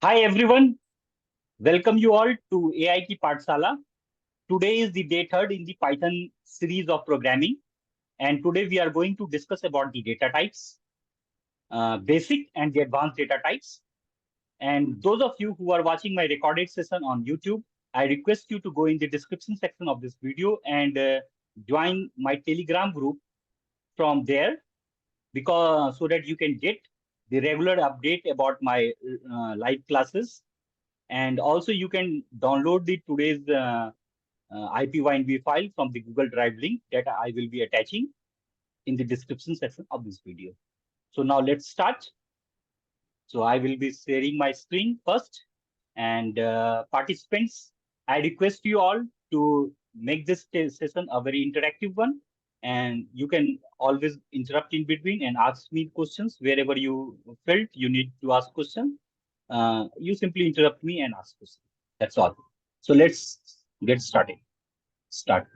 Hi everyone, welcome you all to AI Ki Pathsala. Today is the day third in the Python series of programming, and today we are going to discuss about the data types, basic and the advanced data types. And those of you who are watching my recorded session on YouTube, I request you to go in the description section of this video and join my Telegram group from there because so that you can get the regular update about my live classes. And also you can download the today's IPYNB file from the Google Drive link that I will be attaching in the description section of this video. So now let's start. So I will be sharing my screen first. And participants, I request you all to make this session a very interactive one. And you can always interrupt in between and ask me questions wherever you felt you need to ask questions. You simply interrupt me and ask questions. That's all. So let's get started. Start.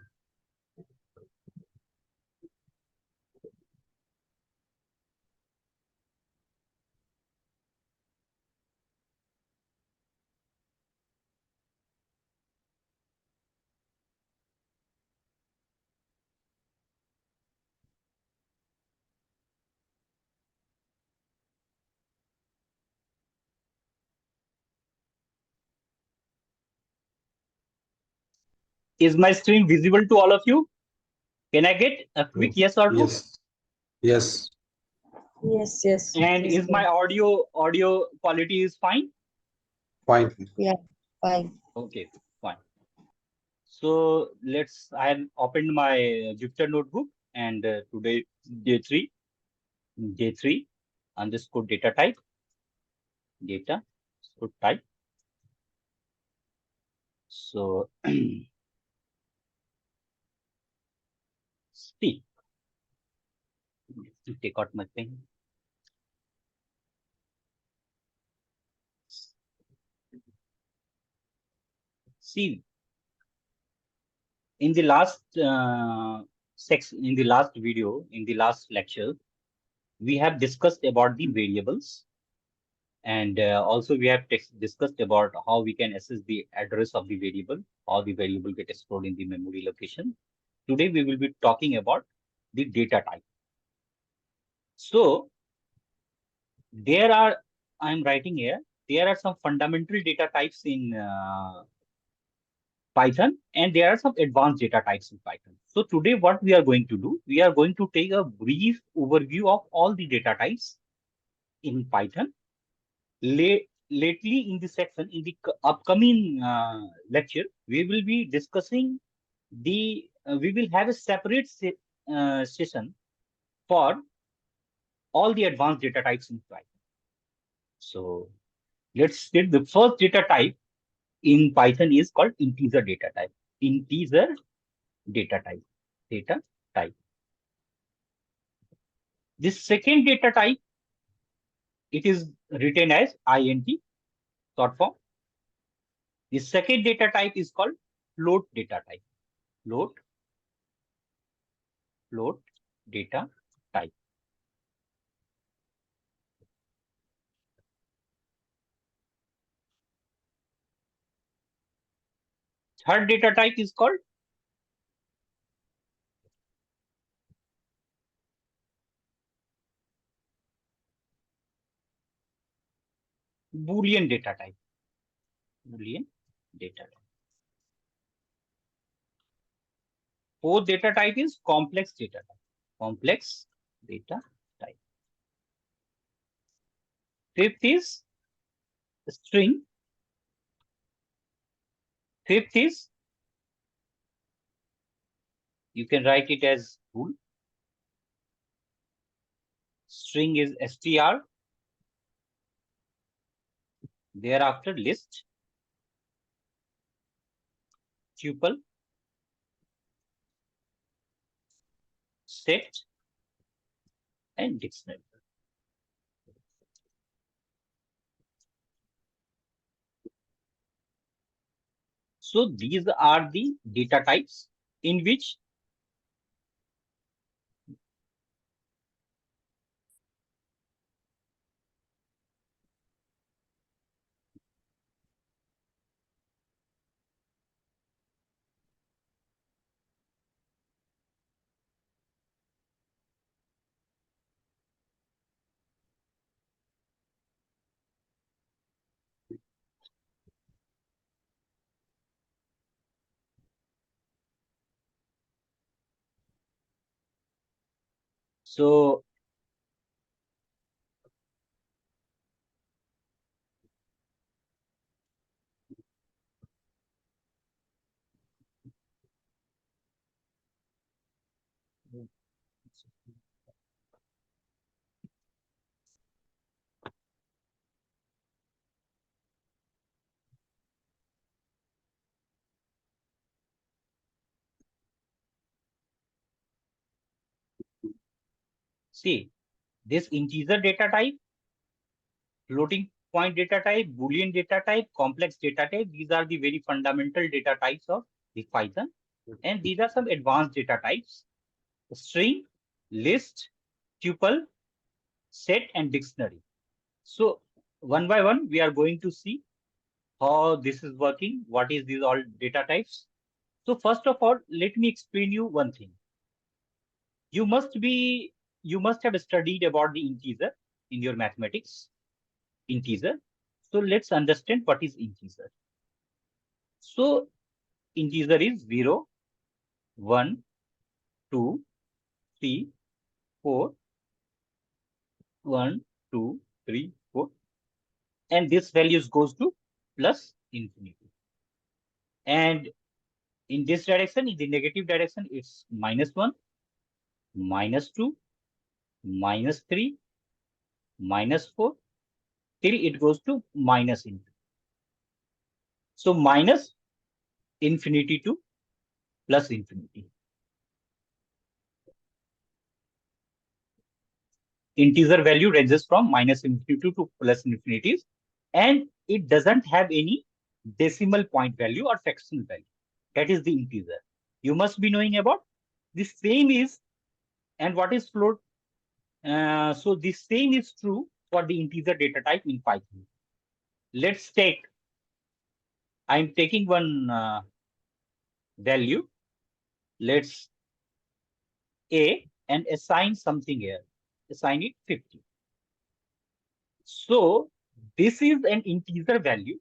Is my screen visible to all of you? Can I get a quick yes or no? Yes. Yes. Yes. And is my audio quality is fine? Fine. Yeah, fine. Okay, fine. So I have opened my Jupyter notebook and today day three underscore data type, data underscore type. So see, take out my pen. See, in the last in the last video, in the last lecture, we have discussed about the variables, and also we have discussed about how we can assess the address of the variable, how the variable gets stored in the memory location. Today we will be talking about the data type. So I'm writing here, there are some fundamental data types in Python, and there are some advanced data types in Python. So today what we are going to do, we are going to take a brief overview of all the data types in Python. Lately in the section, in the upcoming lecture, we will be discussing we will have a separate session for all the advanced data types in Python. So let's get the first data type in Python is called integer data type. Integer data type. Data type. This second data type, it is written as int, short form. The second data type is called float data type. Float data type. Third data type is called boolean data type. Boolean data type. Fourth data type is complex data type. Complex data type. Fifth is string. Fifth is, you can write it as bool. String is str. Thereafter list, tuple, set, and dictionary. So these are the data types in which So see, this integer data type, floating point data type, boolean data type, complex data type, these are the very fundamental data types of the Python. And these are some advanced data types: string, list, tuple, set, and dictionary. So one by one, we are going to see how this is working, what is these all data types. So first of all, let me explain you one thing. You must have studied about the integer in your mathematics, integer. So let's understand what is integer. So integer is 0, 1, 2, 3, 4, 1, 2, 3, 4. And this values goes to plus infinity. And in this direction, in the negative direction, it's -1, -2, -3, -4, till it goes to minus infinity. So minus infinity to plus infinity. Integer value ranges from -infinity to plus infinities, and it doesn't have any decimal point value or fractional value. That is the integer. You must be knowing about the same is, and what is float. So the same is true for the integer data type in Python. Let's take, I'm taking one value, let's A, and assign something here. Assign it 50. So this is an integer value.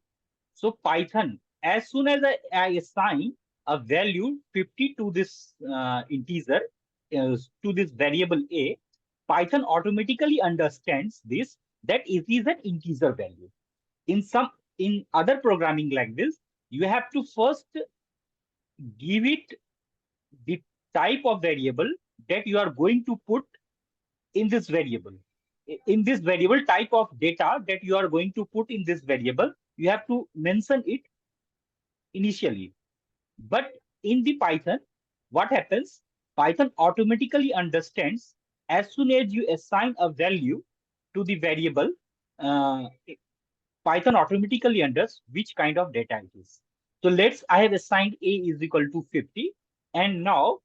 So Python, as soon as I assign a value 50 to this integer, to this variable A, Python automatically understands this, that it is an integer value. In other programming languages, you have to first give it the type of variable that you are going to put in this variable. In this variable, type of data that you are going to put in this variable, you have to mention it initially. But in the Python, what happens? Python automatically understands as soon as you assign a value to the variable, uh, Python automatically understands which kind of data it is. So I have assigned A is equal to 50. And now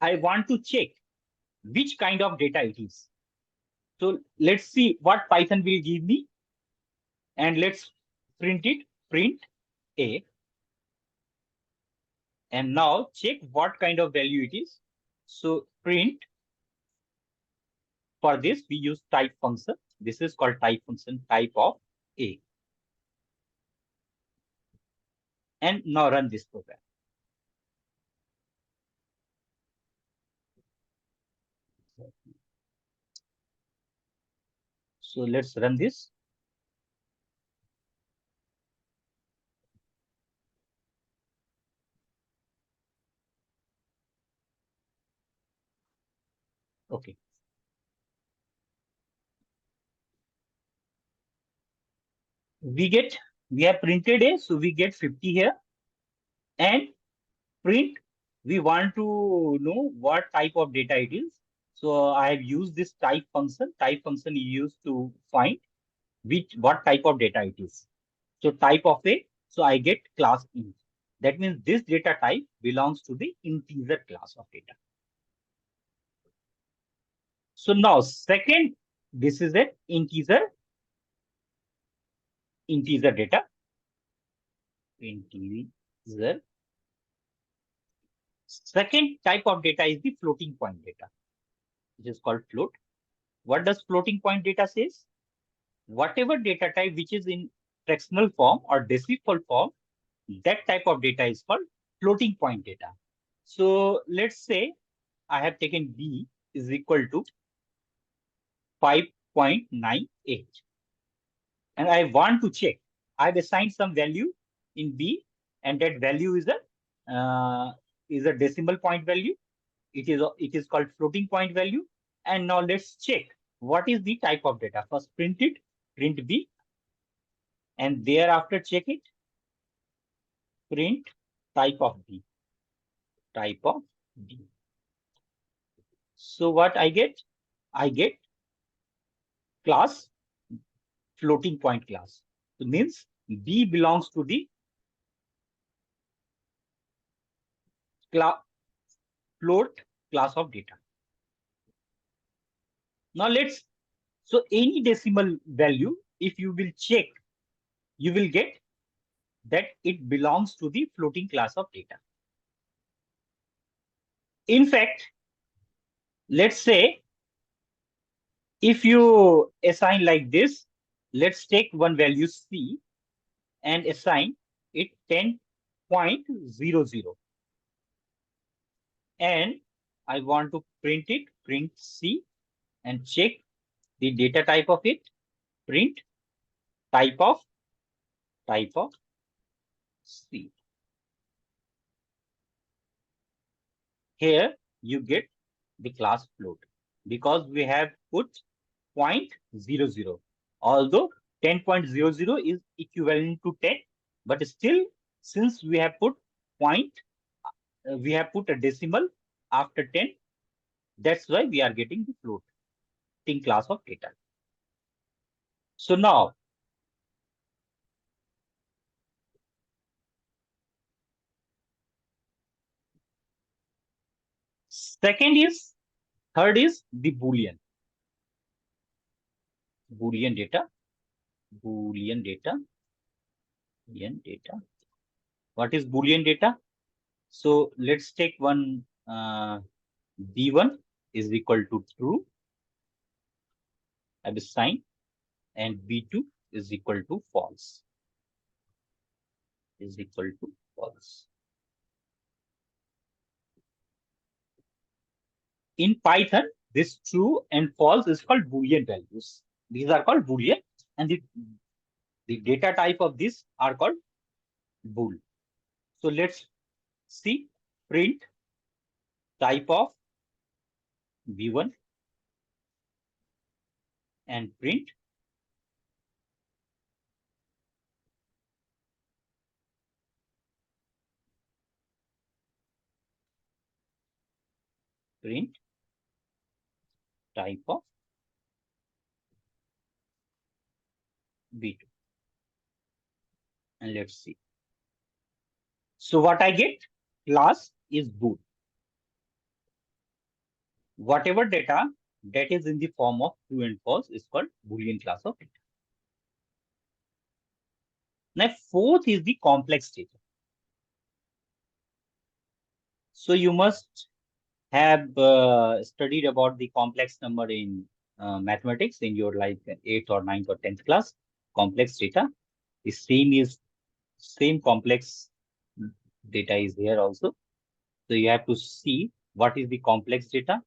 I want to check which kind of data it is. So let's see what Python will give me. And let's print it, print A. And now check what kind of value it is. So print, for this, we use type function. This is called type function, type of A. And now run this program. So let's run this. Okay. We have printed A, so we get 50 here. And print, we want to know what type of data it is. So I have used this type function. Type function is used to find what type of data it is. So type of A, so I get class int. That means this data type belongs to the integer class of data. So now second, this is an integer data. Integer. Second type of data is the floating point data, which is called float. What does floating point data says? Whatever data type which is in fractional form or decimal form, that type of data is called floating point data. So let's say I have taken B is equal to 5.98. And I want to check. I've assigned some value in B, and that value is a decimal point value. It is called floating point value. And now let's check what is the type of data. First print it, print B, and thereafter check it, print type of B, type of B. So what I get? I get class floating point class. It means B belongs to the float class of data. Now so any decimal value, if you will check, you will get that it belongs to the floating class of data. In fact, let's say if you assign like this, let's take one value C and assign it 10.00. And I want to print it, print C, and check the data type of it, print type of C. Here you get the class float because we have put 0.00. Although 10.00 is equivalent to 10, but still, since we have put we have put a decimal after 10, that's why we are getting the floating class of data. So now, third is the Boolean. Boolean data. What is Boolean data? So let's take one B1 is equal to true, I will sign, and B2 is equal to false. In Python, this true and false is called Boolean values. These are called Boolean, and the data type of these are called bool. So let's see, print type of B1 and print type of B2. And let's see. So what I get? Class is bool. Whatever data that is in the form of true and false is called Boolean class of data. Now, fourth is the complex data. So you must have studied about the complex number in mathematics in your 8th or 9th or 10th class. Complex data. The same complex data is here also. So you have to see what is the complex data.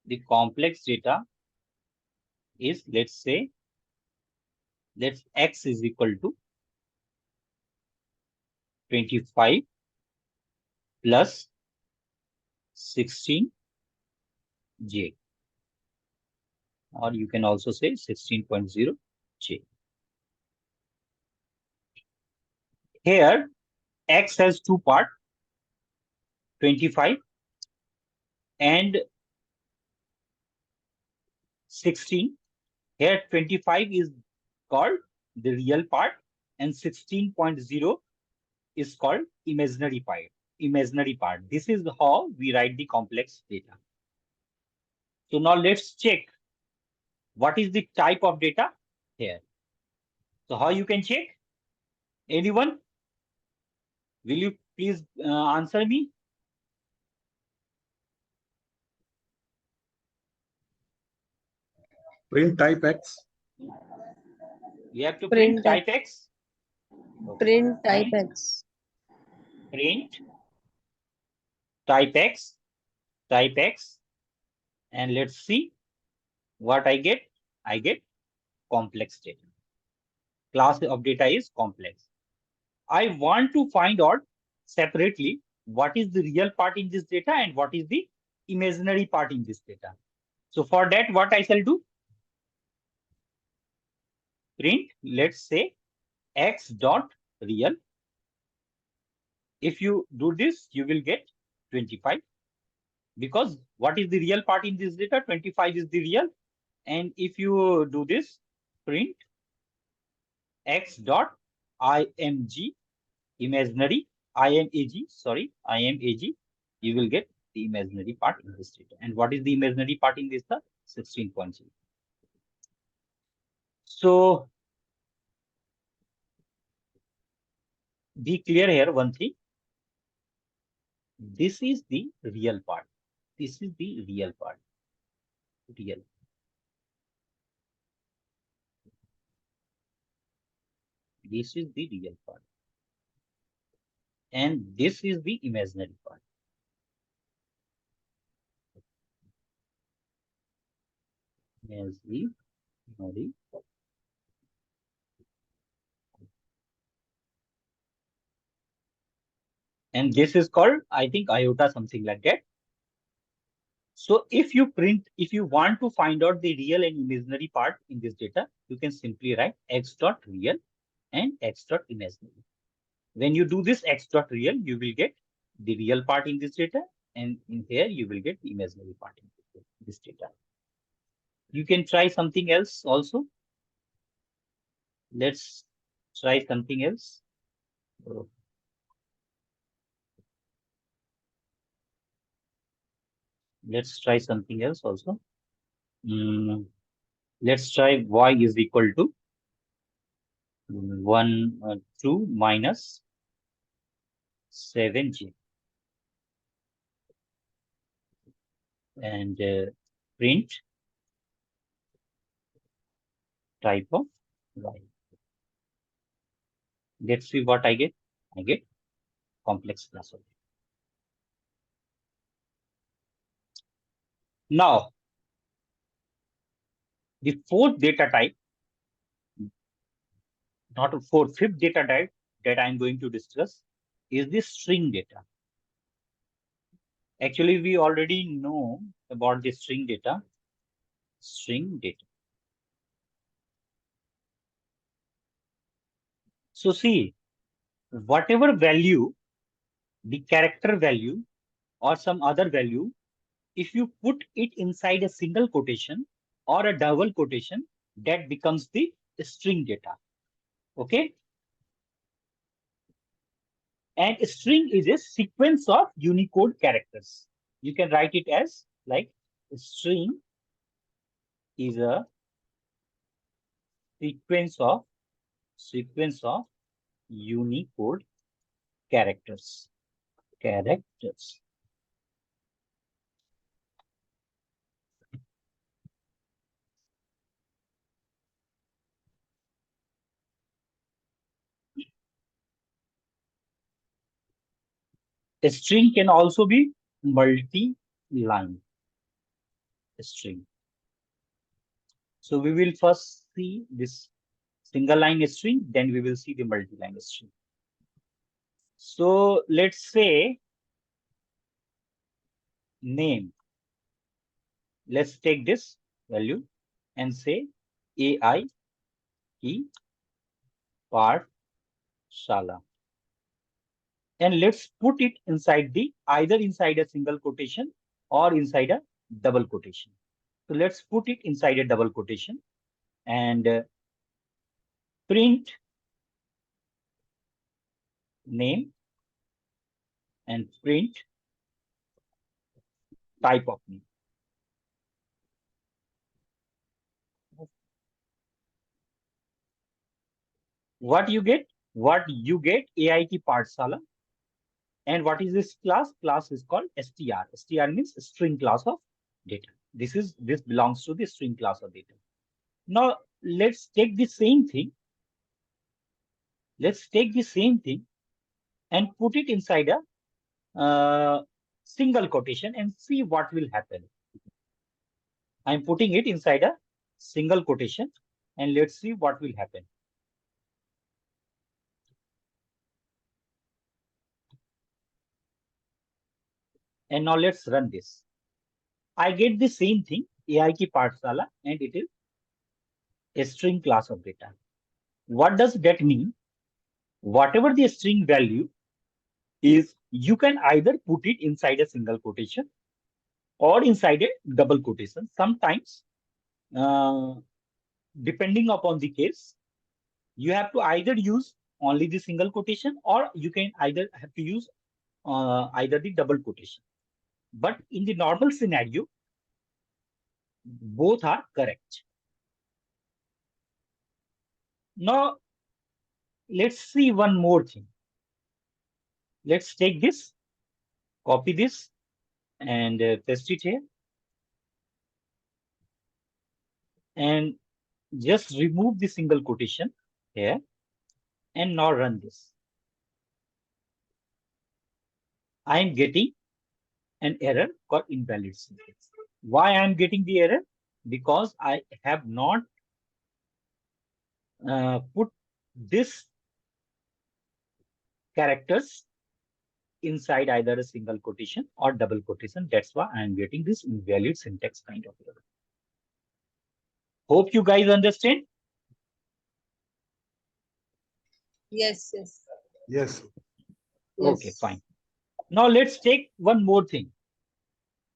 The complex data is, let's X is equal to 25 plus 16J. Or you can also say 16.0J. Here, X has two parts, 25 and 16. Here, 25 is called the real part and 16.0 is called imaginary part. This is how we write the complex data. So now let's check what is the type of data here. So how you can check? Anyone? Will you please answer me? Print type X. You have to print type X. Okay. Print type X. Print type X. type X, and let's see what I get. I get complex data. Class of data is complex. I want to find out separately what is the real part in this data and what is the imaginary part in this data. So for that, what I shall do? Print, let's say, X dot real. If you do this, you will get 25. Because what is the real part in this data? 25 is the real. And if you do this, print X dot img, imaginary, imag, you will get the imaginary part in this data. And what is the imaginary part in this data? 16.0. So be clear here, one thing. This is the real part. This is the real part. Real. This is the real part. And this is the imaginary part. Imaginary part. And this is called, I think, iota, something like that. So if you want to find out the real and imaginary part in this data, you can simply write X dot real and X dot imaginary. When you do this X dot real, you will get the real part in this data, and in here you will get the imaginary part in this data. You can try something else also. Let's try something else. Let's try something else also. Let's try y is equal to 2 minus 7j. And print type of y. Let's see what I get. I get complex class of data. Now, the fourth data type, not a fourth, fifth data type that I'm going to discuss is the string data. Actually, we already know about the string data. String data. So see, whatever value, the character value or some other value, if you put it inside a single quotation or a double quotation, that becomes the string data. Okay? And a string is a sequence of Unicode characters. You can write it as like a string is a sequence of Unicode characters. A string can also be multi-line string. So we will first see this single line string, then we will see the multi-line string. So let's say name. Let's take this value and say AI ki Pathshala. And let's put it inside either inside a single quotation or inside a double quotation. So let's put it inside a double quotation and print name and print type of name. What you get? AIT Pathshala. And what is this class? Class is called str. Str means string class of data. This belongs to the string class of data. Now let's take the same thing. And put it inside a single quotation and see what will happen. I'm putting it inside a single quotation and let's see what will happen. And now let's run this. I get the same thing, AI ki Pathshala, and it is a string class of data. What does that mean? Whatever the string value is, you can either put it inside a single quotation or inside a double quotation. Sometimes, depending upon the case, you have to either use only the single quotation or you can either have to use either the double quotation. But in the normal scenario, both are correct. Now, let's see one more thing. Let's take this, copy this, and paste it here. And just remove the single quotation here. And now run this. I am getting an error called invalid syntax. Why I am getting the error? Because I have not put this characters inside either a single quotation or double quotation. That's why I am getting this invalid syntax kind of error. Hope you guys understand. Yes, yes. Yes. Okay, Yes. fine. Now let's take one more thing.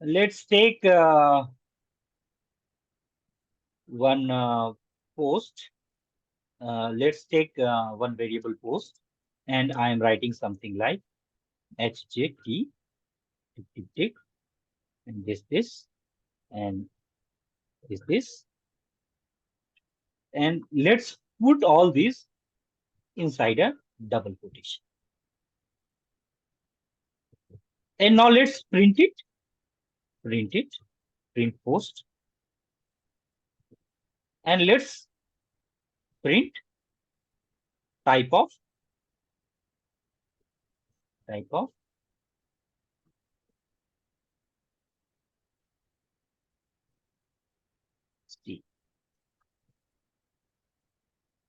Let's take one post. Let's take one variable post, and I am writing something like hjt tick, tick, and this, and this, and let's put all these inside a double quotation. And now let's print it, print post, and let's print type of string.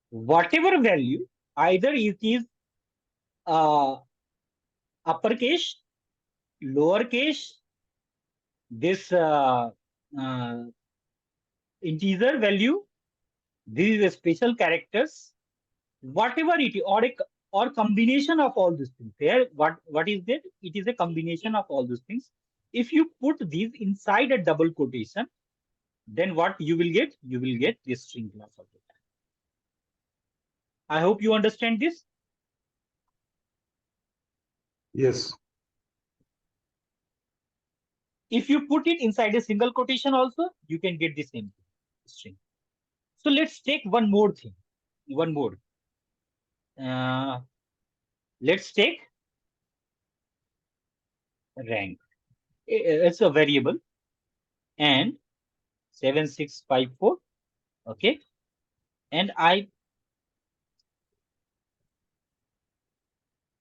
Whatever value, either it is uppercase, lowercase, this integer value, these special characters, whatever it is, or combination of all these things. There, what is that? It is a combination of all these things. If you put these inside a double quotation, then what you will get? You will get this string class of data. I hope you understand this. Yes. If you put it inside a single quotation also, you can get the same string. So let's take one more thing. One more. Let's take rank. It's a variable and 7654. Okay. And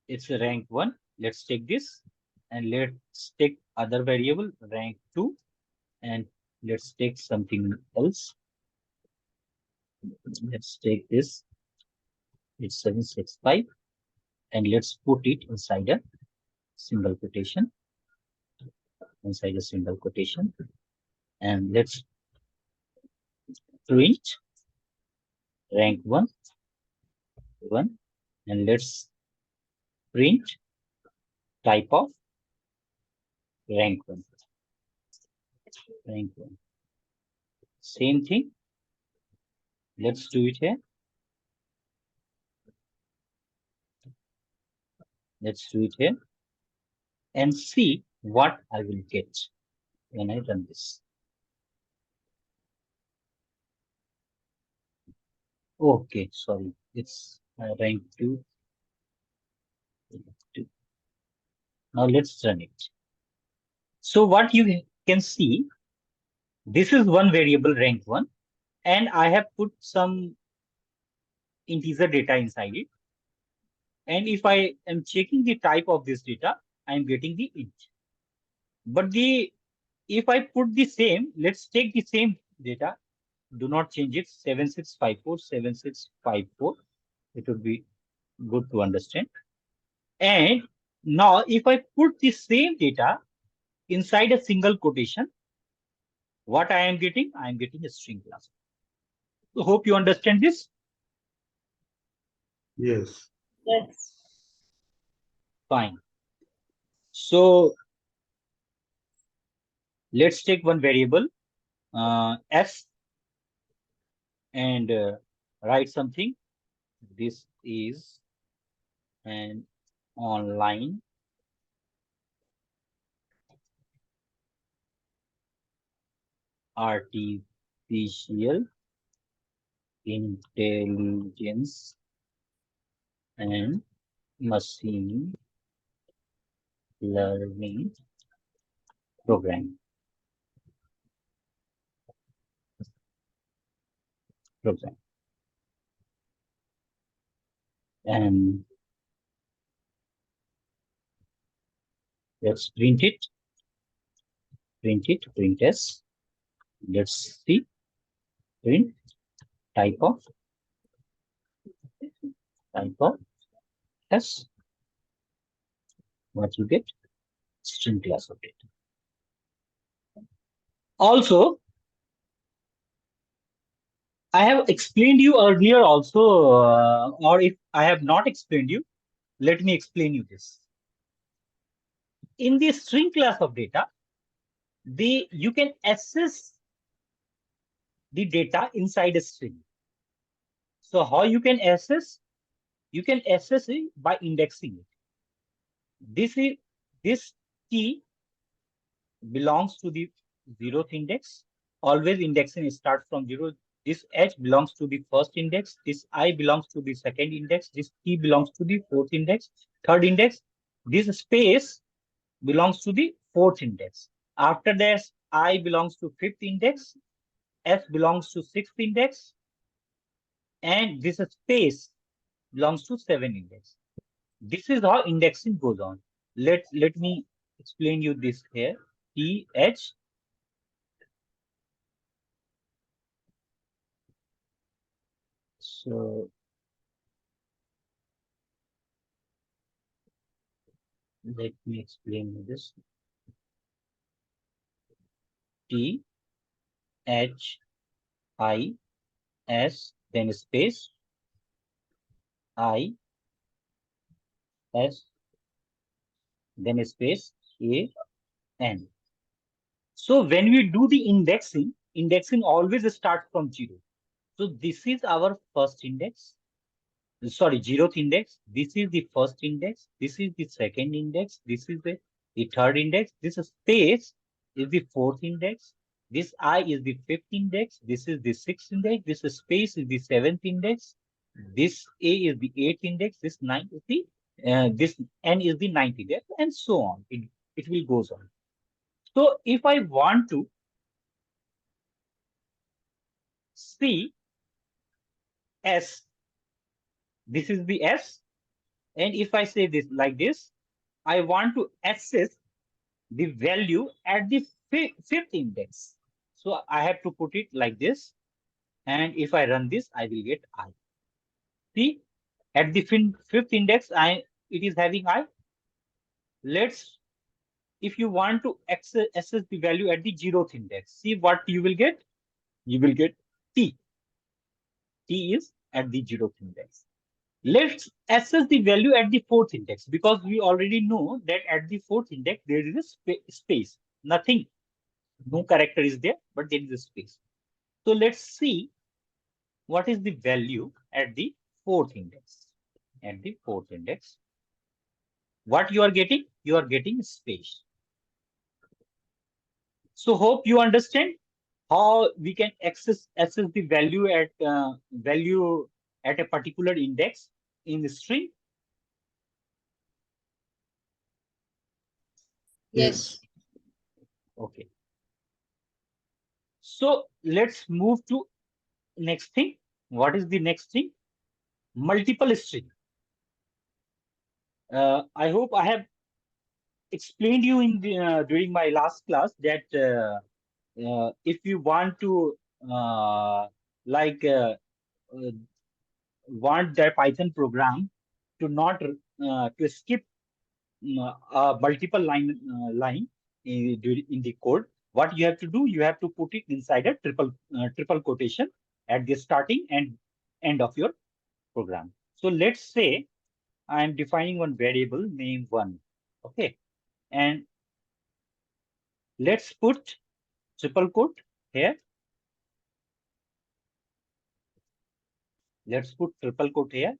it's a rank 1. Let's take this and let's take other variable rank 2 and let's take something else. Let's take this. It's 765 and let's put it inside a single quotation. Inside a single quotation, and let's print rank 1, and let's print type of rank 1. Same thing. Let's do it here. Let's do it here and see what I will get when I run this. Okay, sorry, it's rank 2. Now let's run it. So what you can see, this is one variable rank 1, and I have put some integer data inside it. And if I am checking the type of this data, I am getting the int. But if I put the same, let's take the same data. Do not change it. 7654, 7654. It would be good to understand. And now if I put the same data inside a single quotation, what I am getting? I am getting a string class. So hope you understand this. Yes. Yes. Fine. So let's take one variable s and write something. This is an online artificial intelligence and machine learning program. And let's print it. Print s. Let's see. Print type of s. What you get? String class of data. Also, I have explained you earlier also, or if I have not explained you, let me explain you this. In the string class of data, you can access the data inside a string. So how you can access? You can access it by indexing it. This key belongs to the 0th index. Always indexing starts from 0. This H belongs to the first index. This I belongs to the second index. This T belongs to the 4th index, 3rd index. This space belongs to the 4th index. After that, I belongs to 5th index. S belongs to 6th index. And this space belongs to 7th index. This is how indexing goes on. Let me explain you this here. T, H. So let me explain this. T, H, I, S, then space, I, S, then space, A, N. So when we do the indexing always starts from 0. So this is our first index. Sorry, 0th index. This is the first index. This is the second index. This is the 3rd index. This space is the 4th index. This I is the 5th index. This is the 6th index. This space is the 7th index. This A is the 8th index. This 9 is the this N is the 9th index, and so on. It will goes on. So if I want to see S, this is the S, and if I say this like this, I want to access the value at the 5th index. So I have to put it like this. And if I run this, I will get I. See, at the 5th index, it is having I. If you want to access the value at the 0th index, see what you will get? You will get T. T is at the 0th index. Let's access the value at the 4th index, because we already know that at the 4th index, there is a space. Nothing. No character is there, but there is a space. So let's see what is the value at the 4th index. At the 4th index, what you are getting? You are getting space. So hope you understand how we can access the value at a particular index in the string. Yes. Okay. So let's move to next thing. What is the next thing? Multiple string. I hope I have explained you in the during my last class that if you want to like want that Python program to not to skip multiple line in the code, what you have to do, you have to put it inside a triple quotation at the starting and end of your program. So let's say I am defining one variable name 1. Okay, and let's put triple quote here. Let's put triple quote here,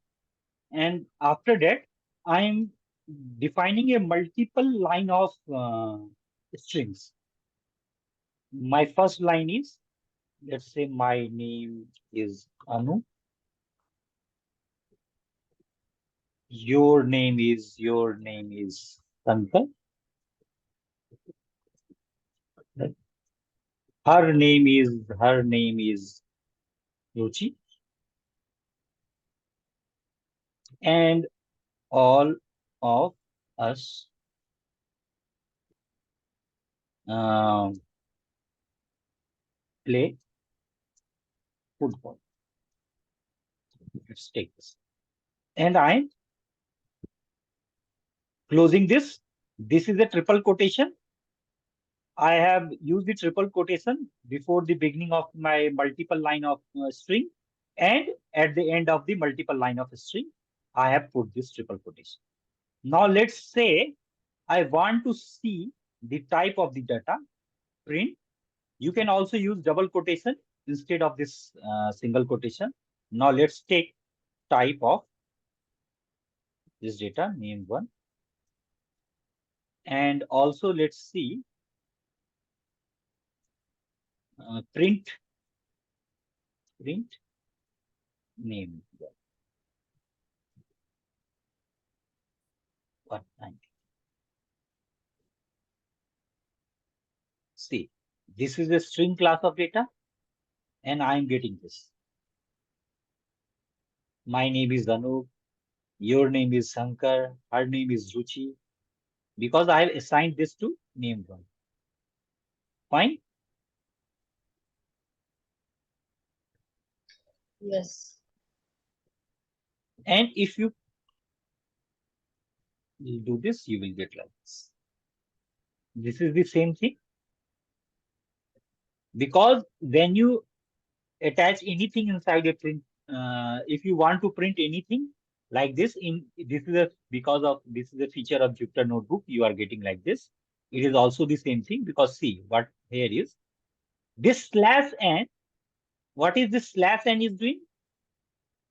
and after that I am defining a multiple line of strings. My first line is, let's say my name is Anu. Your name is Shankar. Her name is Ruchi. And all of us play football. Let's take this. And I'm closing this. This is a triple quotation. I have used the triple quotation before the beginning of my multiple line of string, and at the end of the multiple line of string, I have put this triple quotation. Now let's say I want to see the type of the data, print. You can also use double quotation instead of this single quotation. Now let's take type of this data, name 1. And also let's see print name 1. See, this is a string class of data, and I am getting this. My name is Anup. Your name is Shankar. Her name is Ruchi. Because I have assigned this to name 1. Fine. Yes. And if you do this, you will get like this. This is the same thing. Because when you attach anything inside a print, if you want to print anything like this, this is a feature of Jupyter Notebook, you are getting like this. It is also the same thing, because see what here is this slash n. What is this slash n is doing?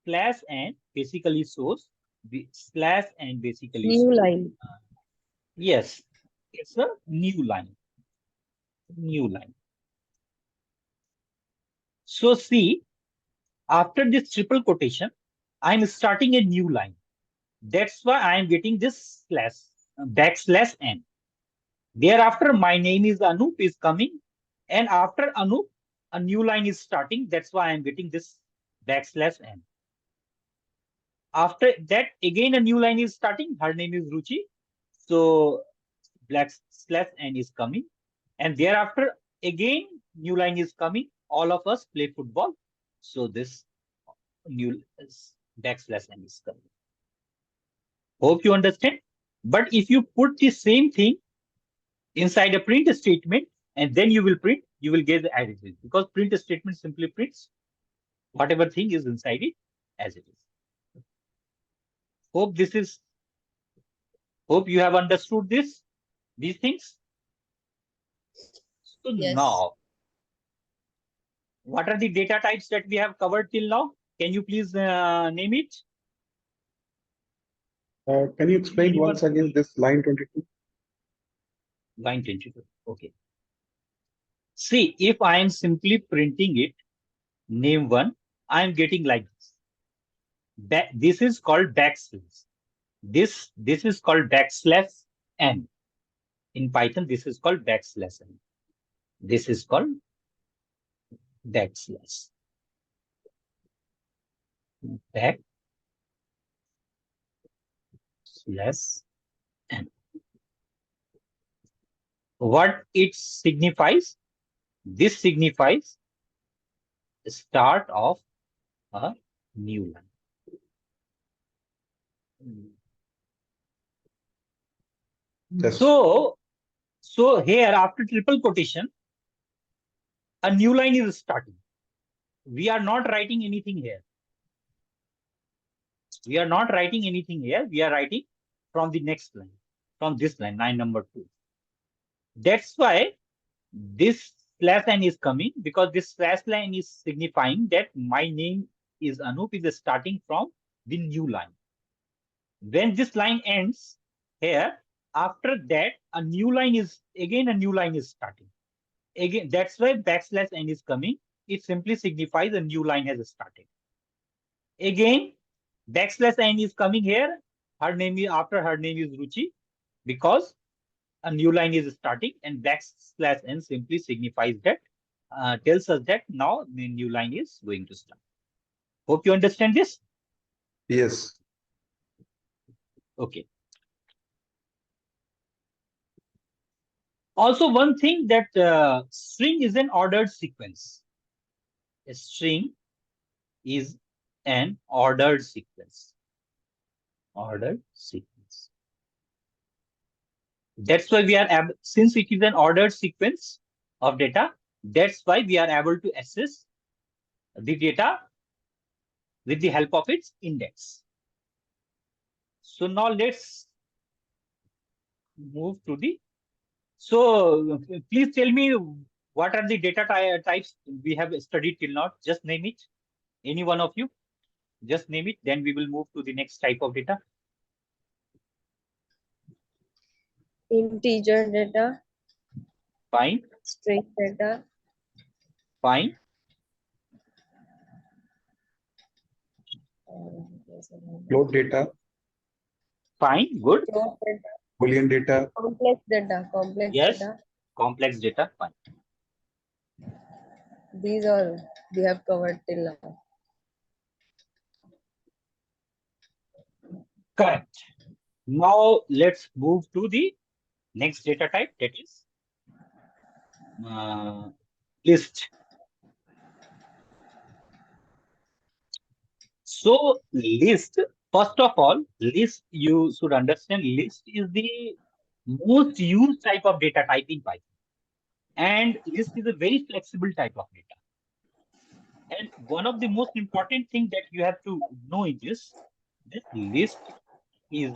Slash n basically shows the slash n basically New shows, line. yes, it's a new line. So see, after this triple quotation, I'm starting a new line. That's why I am getting this slash backslash n. Thereafter, my name is Anup is coming, and after Anup, a new line is starting. That's why I am getting this backslash n. After that, again a new line is starting. Her name is Ruchi, so backslash n is coming, and thereafter again new line is coming. All of us play football, so this new backslash n is coming. Hope you understand. But if you put the same thing inside a print statement and then you will print, you will get the as it is, because print statement simply prints whatever thing is inside it as it is. Hope you have understood these things. So Yes. now, what are the data types that we have covered till now? Can you please name it? Can you explain once again this line 22? Line 22. Okay. See, if I am simply printing it, name 1, I am getting like this. This is called backslash. This is called backslash n. In Python, this is called backslash n. This is called backslash. Backslash n. What it signifies? This signifies start of a new line. Yes. So here after triple quotation, a new line is starting. We are not writing anything here. We are not writing anything here. We are writing from the next line, from this line, line number 2. That's why this slash line is coming, because this slash line is signifying that my name is Anup is starting from the new line. When this line ends here, after that, a new line is starting. Again, that's why backslash n is coming. It simply signifies a new line has started. Again, backslash n is coming here. Her name is Ruchi, because a new line is starting, and backslash n simply signifies that, tells us that now the new line is going to start. Hope you understand this. Yes. Okay. Also, one thing that string is an ordered sequence. A string is an ordered sequence. Ordered sequence. That's why we are since it is an ordered sequence of data, that's why we are able to access the data with the help of its index. So now let's move to the. So please tell me, what are the data types we have studied till now? Just name it. Any one of you, just name it. Then we will move to the next type of data. Integer data, Fine. string data, Fine. Float data, Fine. Good. float data, Boolean data, complex data, Yes. data. Complex data. Fine. These all we have covered till now. Correct. Now let's move to the next data type, that is list. So list, first of all, list, you should understand, list is the most used type of data type in Python. And list is a very flexible type of data. And one of the most important things that you have to know is this list is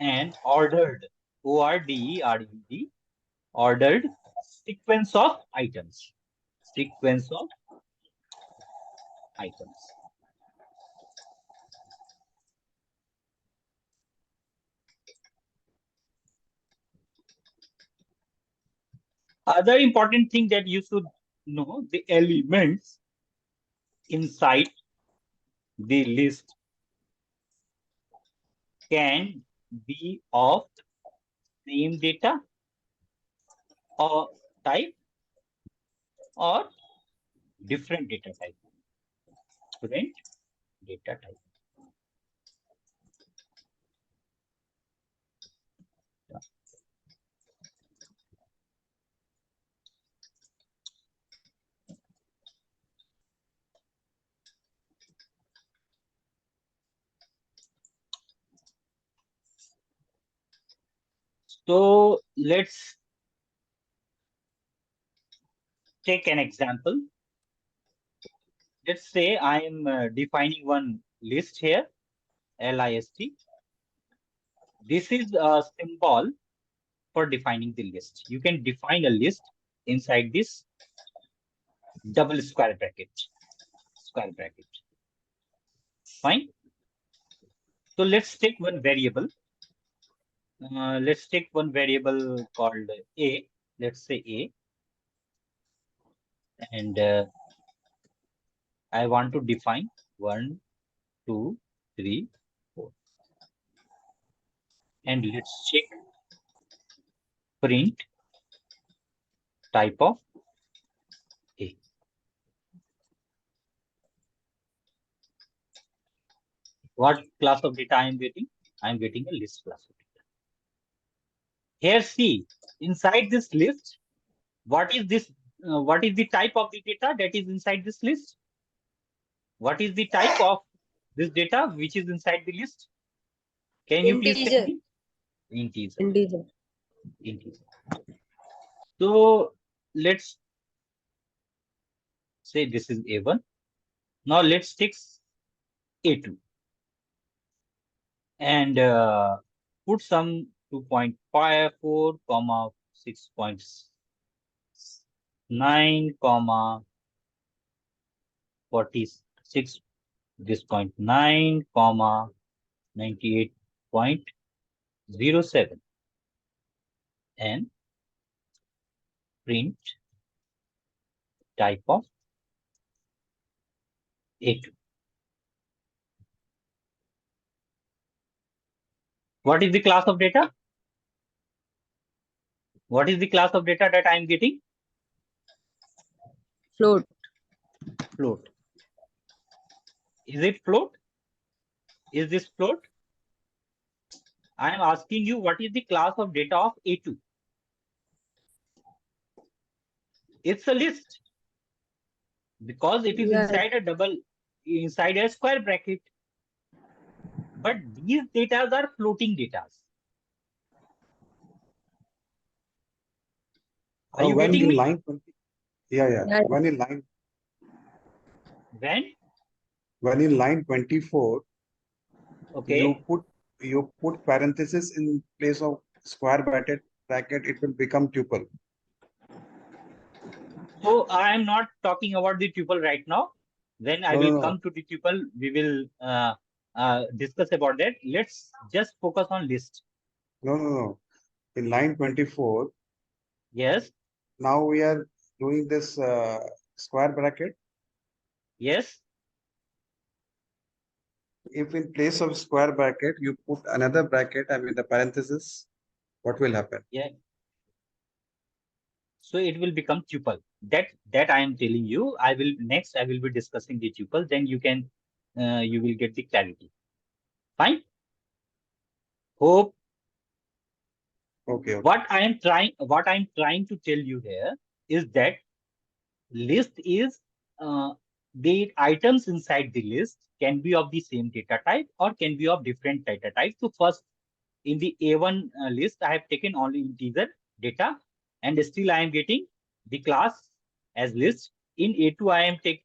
an ordered, O-R-D-E-R-E-D, ordered sequence of items. Sequence of items. Other important thing that you should know, the elements inside the list can be of same data or type or different data type. Different data type. So let's take an example. Let's say I am defining one list here, list. This is a symbol for defining the list. You can define a list inside this double square bracket. Fine. So let's take one variable. Let's take one variable called A. Let's say A. And I want to define 1, 2, 3, 4. And let's check print type of A. What class of data I am getting? I am getting a list class of data. Here, see, inside this list, what is this? What is the type of the data that is inside this list? What is the type of this data which is inside the list? Can you please tell Integer. me? Integer. Integer. Integer. So let's say this is A1. Now let's take A2 and put some 2.54, 6.9, 46, this 0.9, 98.07 and print type of A2. What is the class of data? What is the class of data that I am getting? Float. Float. Is it float? Is this float? I am asking you what is the class of data of A2? It's a list because it is Yeah. inside a square bracket. But these data are floating data. Are you When getting in me? line 20, yeah. Yeah. When in line 24, Okay. you put parenthesis in place of square bracket, it will become tuple. So I am not talking about the tuple right now. When I will come to the tuple, we will discuss about that. Let's just focus on list. No. In line 24, Yes. now we are doing this square bracket. Yes. If in place of square bracket, you put another bracket, I mean the parenthesis, what will happen? Yeah. So it will become tuple. That I am telling you. I will be discussing the tuple. Then you will get the clarity. Fine. Hope. Okay. What I am trying to tell you here is that list is the items inside the list can be of the same data type or can be of different data types. So first, in the A1 list, I have taken only integer data, and still I am getting the class as list. In A2,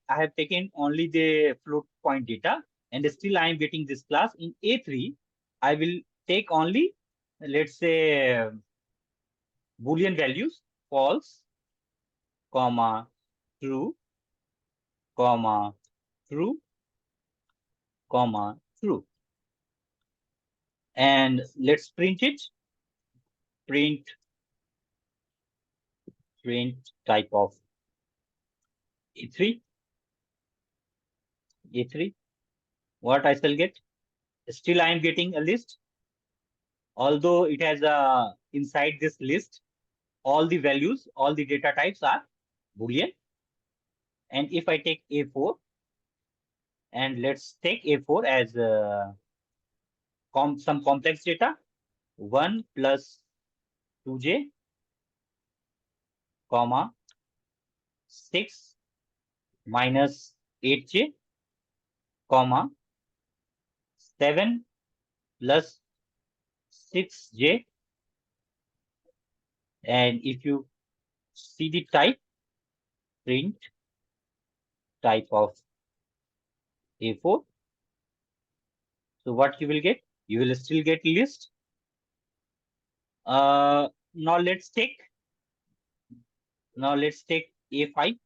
I have taken only the float point data, and still I am getting this class. In A3, I will take only, let's say, Boolean values, false, comma, true, comma, true, comma, true. And let's print it. Print type of A3. What I shall get? Still I am getting a list. Although it has inside this list, all the values, all the data types are Boolean. And if I take A4, and let's take A4 as some complex data, 1 plus 2j, comma, 6 minus 8j, comma, 7 plus 6j. And if you see the type, print type of A4. So what you will get? You will still get list. Now let's take A5,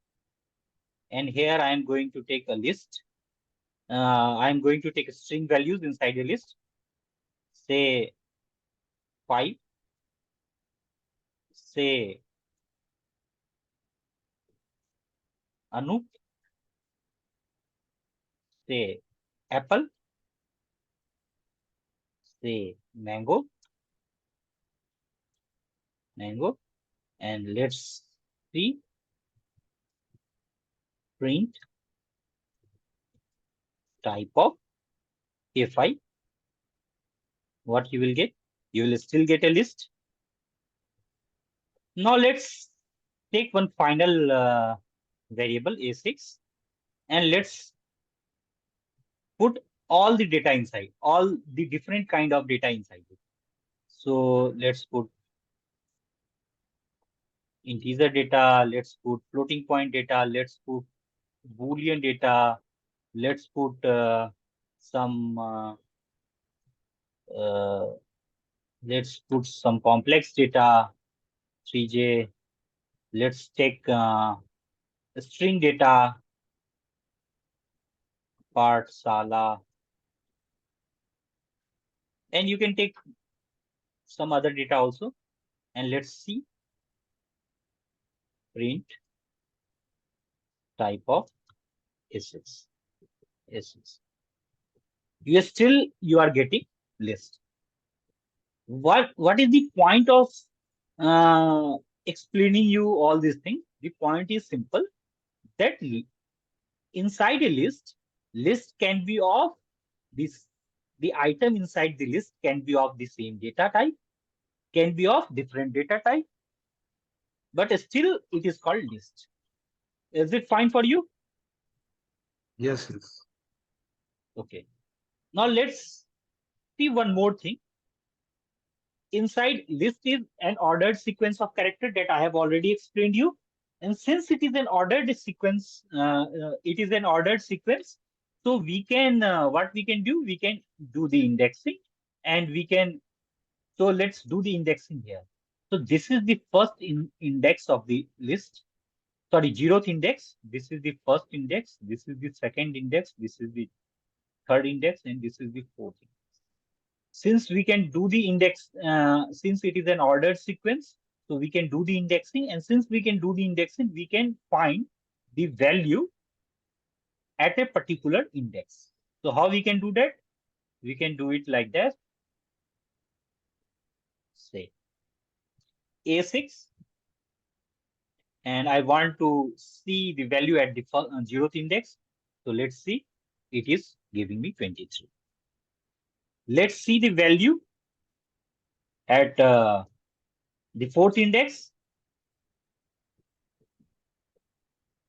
and here I am going to take a list. I am going to take string values inside a list. Say 5. Say Anup. Say apple. Say mango. And let's see. Print type of A5. What you will get? You will still get a list. Now let's take one final variable A6 and let's put all the data inside, all the different kind of data inside it. So let's put integer data, let's put floating point data, let's put boolean data, let's put some let's put some complex data, 3J. Let's take string data, part, Sala, and you can take some other data also. And let's see print type of S6. You are getting list. What is the point of explaining you all these things? The point is simple, that inside a list can be of this, the item inside the list can be of the same data type, can be of different data type, but still it is called list. Is it fine for you? Yes, yes. Okay. Now let's see one more thing. Inside list is an ordered sequence of character that I have already explained you. And since it is an ordered sequence, so we can, what we can do, we can do the indexing and we can, so let's do the indexing here. So this is the first index of the list. Sorry, zeroth index. This is the first index. This is the second index. This is the third index, and this is the fourth index. Since we can do the index, since it is an ordered sequence, so we can do the indexing, and since we can do the indexing, we can find the value at a particular index. So how we can do that? We can do it like that. Say A6, and I want to see the value at the zeroth index. So let's see, it is giving me 23. Let's see the value at the fourth index.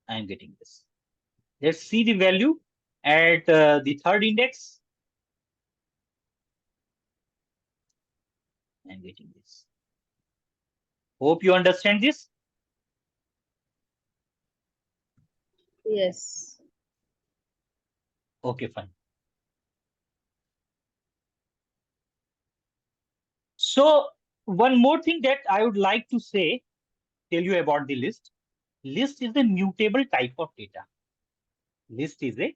I'm getting this. Let's see the value at the third index. I'm getting this. Hope you understand this. Yes. Okay, fine. So one more thing that I would like to say, tell you about the list. List is a mutable type of data. List is a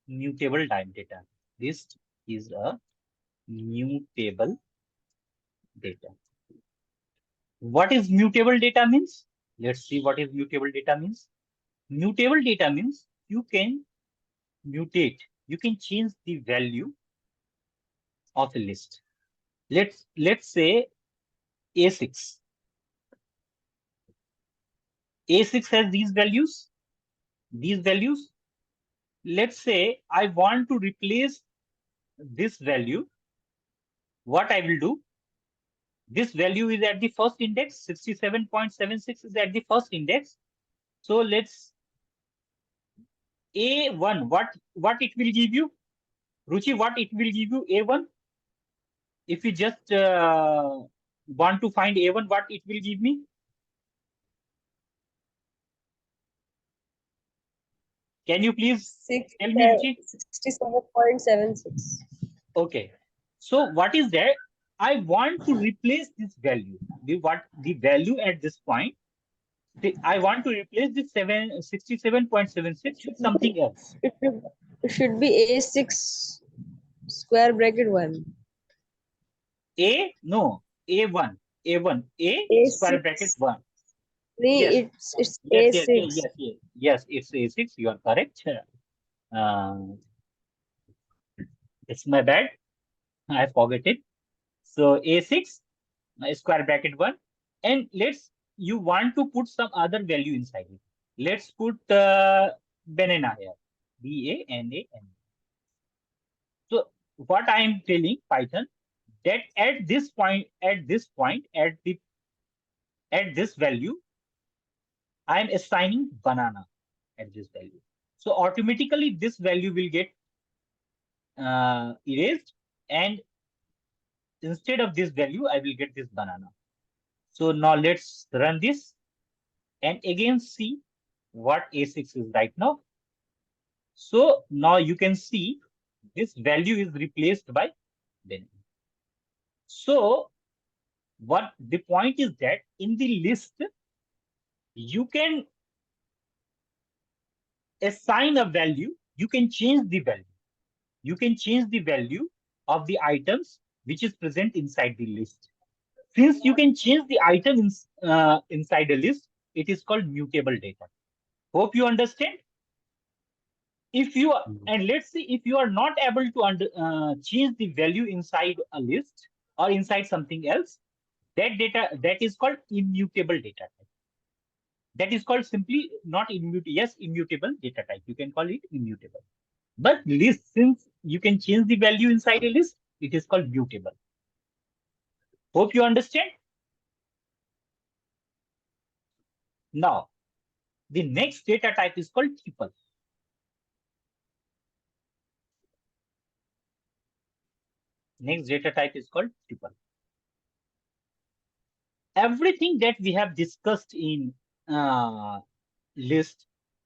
mutable type data. List is a mutable data. What is mutable data means? Let's see what is mutable data means. Mutable data means you can mutate, you can change the value of a list. Let's say A6. A6 has these values. Let's say I want to replace this value. What I will do, this value is at the first index, 67.76 is at the first index. So let's A1, what it will give you? Ruchi, what it will give you, A1? If you just want to find A1, what it will give me? Can you please tell me, Ruchi? 67.76. Okay. So what is that? I want to replace this value. The value at this point. I want to replace the 67.76 with something else. It should be A6 square bracket 1. No, A1. A1. A square bracket A6. 1. Nee, Yes. it's Yes, A6. yes, it's A6. You are correct. It's my bad. I forgot it. So A6 square bracket 1. And you want to put some other value inside it. Let's put banana here. BANAN. So what I am telling Python, that at the at this value, I am assigning banana at this value. So automatically this value will get erased, and instead of this value, I will get this banana. So now let's run this and again see what A6 is right now. So now you can see this value is replaced by banana. So what the point is that in the list, you can assign a value, you can change the value. You can change the value of the items which is present inside the list. Since you can change the item inside a list, it is called mutable data. Hope you understand. If you are, and let's see, if you are not able to change the value inside a list or inside something else, that data, that is called immutable data type. That is called simply not immutable. Yes, immutable data type. You can call it immutable. But list, since you can change the value inside a list, it is called mutable. Hope you understand. Now, the next data type is called tuple. Next data type is called tuple. Everything that we have discussed in list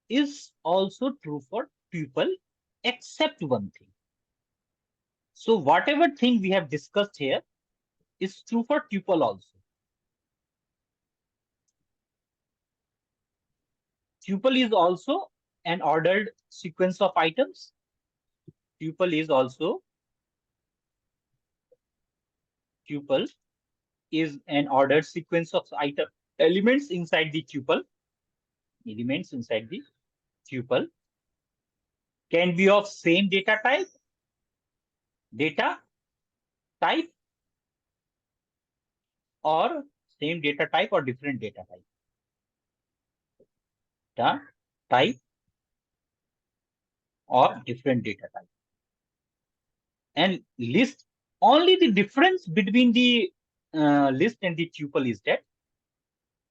is also true for tuple, except one thing. So whatever thing we have discussed here is true for tuple also. Tuple is also an ordered sequence of items. Tuple is an ordered sequence of elements inside the tuple. Elements inside the tuple can be of same data type, or same data type or different data type. Data type or different data type. And list, only the difference between the list and the tuple is that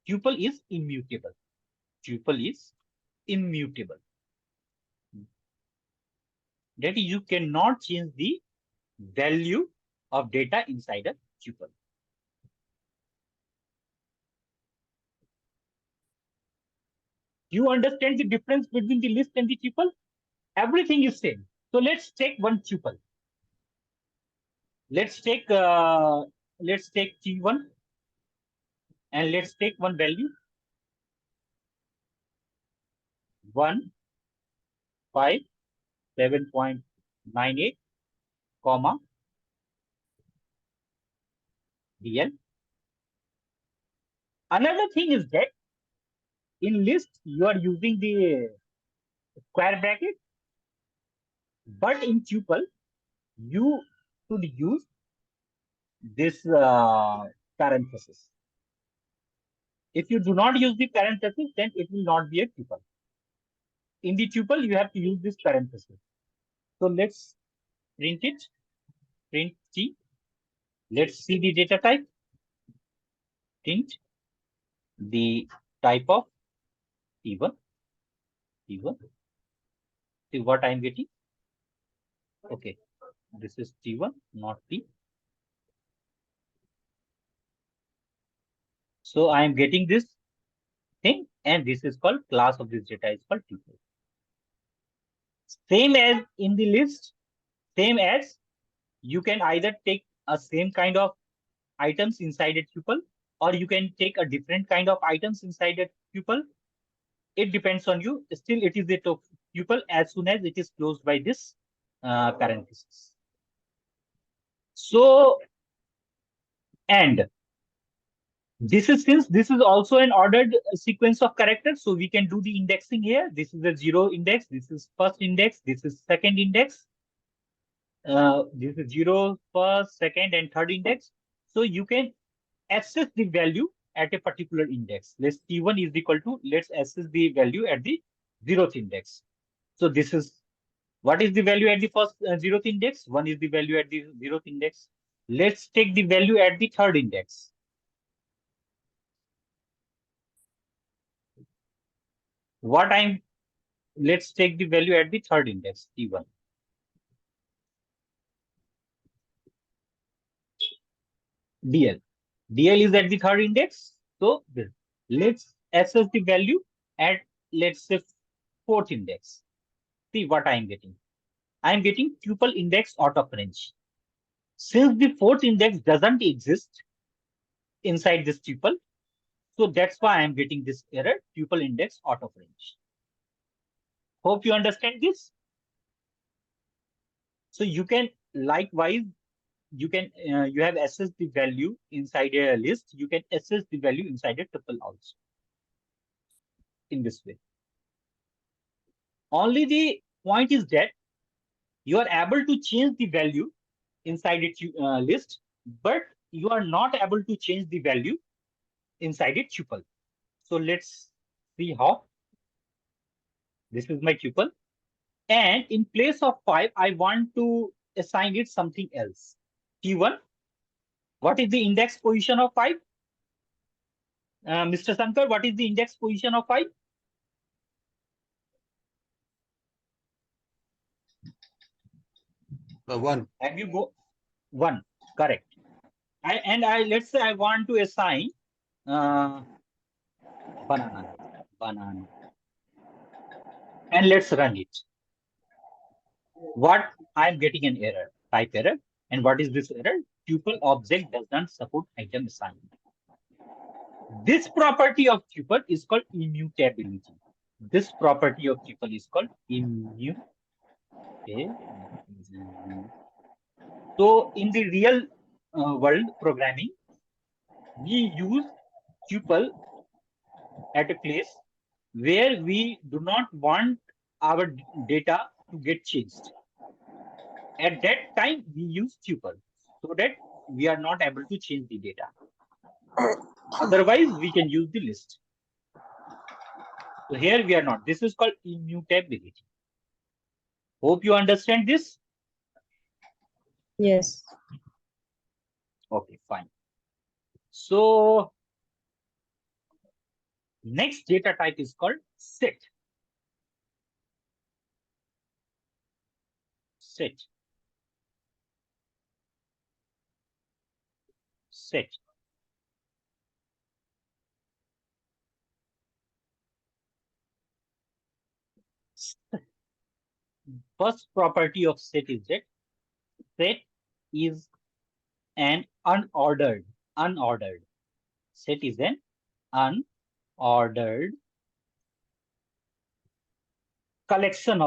tuple is immutable. Tuple is immutable. That is, you cannot change the value of data inside a tuple. You understand the difference between the list and the tuple? Everything is same. So let's take one tuple. Let's take T1 and let's take one value 1, 5, 7.98, comma DL. Another thing is that in list you are using the square bracket, but in tuple you should use this parenthesis. If you do not use the parenthesis, then it will not be a tuple. In the tuple, you have to use this parenthesis. So let's print it. Print T. Let's see the data type. Print the type of T1. T1. See what I'm getting. Okay. This is T1, not T. So I am getting this thing, and this is called class of this data is called tuple. Same as in the list, same as you can either take a same kind of items inside a tuple, or you can take a different kind of items inside a tuple. It depends on you. Still, it is a tuple as soon as it is closed by this parenthesis. So, and this is, since this is also an ordered sequence of characters, so we can do the indexing here. This is a 0 index. This is first index. This is second index. This is 0, first, second, and third index. So you can access the value at a particular index. Let's T1 is equal to, let's access the value at the 0th index. So this is, what is the value at the first 0th index? 1 is the value at the 0th index. Let's take the value at the third index. let's take the value at the third index, T1. DL. DL is at the third index. So let's assess the value at, let's say, fourth index. See what I am getting. I am getting tuple index out of range. Since the fourth index doesn't exist inside this tuple, so that's why I am getting this error, tuple index out of range. Hope you understand this. So you can likewise, you have assessed the value inside a list. You can assess the value inside a tuple also in this way. Only the point is that you are able to change the value inside a list, but you are not able to change the value inside a tuple. So let's see how. This is my tuple. And in place of 5, I want to assign it something else. T1. What is the index position of 5? Mr. Sankar, what is the index position of 5? One. Have you go 1? Correct. Let's say I want to assign banana. And let's run it. What I'm getting an error, type error. And what is this error? Tuple object does not support item assignment. This property of tuple is called immutability. This property of tuple is called immutability. So in the real world programming, we use tuple at a place where we do not want our data to get changed. At that time, we use tuple so that we are not able to change the data. Otherwise, we can use the list. So here we are not. This is called immutability. Hope you understand this. Yes. Okay, fine. So next data type is called set. Set. First property of set is that set is an unordered. Set is an unordered collection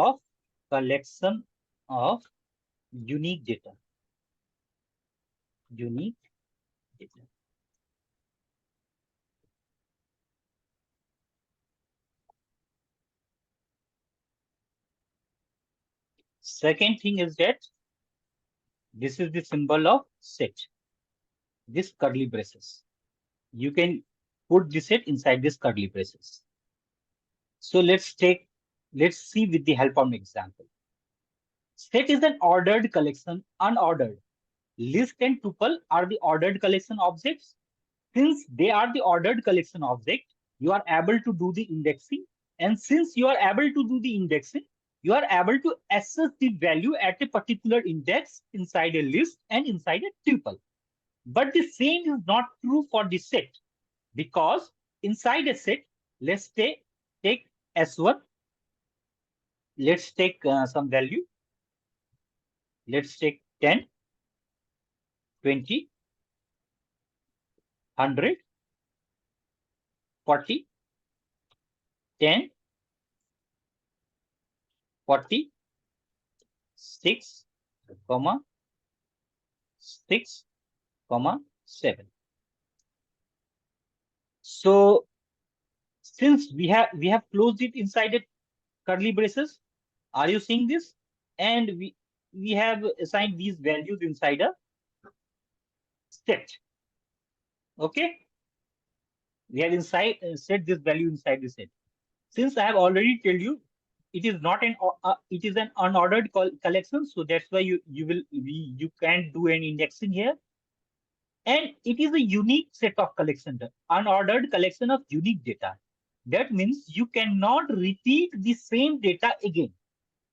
of unique data. Second thing is that this is the symbol of set. This curly braces. You can put the set inside this curly braces. So let's see with the help of an example. Set is an ordered collection, unordered. List and tuple are the ordered collection objects. Since they are the ordered collection object, you are able to do the indexing. And since you are able to do the indexing, you are able to assess the value at a particular index inside a list and inside a tuple. But the same is not true for the set, because inside a set, let's take S1. Let's take some value. Let's take 10, 20, 100, 40, 10, 40, 6, 6, 7. So since we have closed it inside a curly braces, are you seeing this? And we have assigned these values inside a set. Okay, we have set this value inside the set. Since I have already told you, it is not an it is an unordered collection, so that's why you can't do any indexing here. And it is a unique set of collection, unordered collection of unique data. That means you cannot repeat the same data again.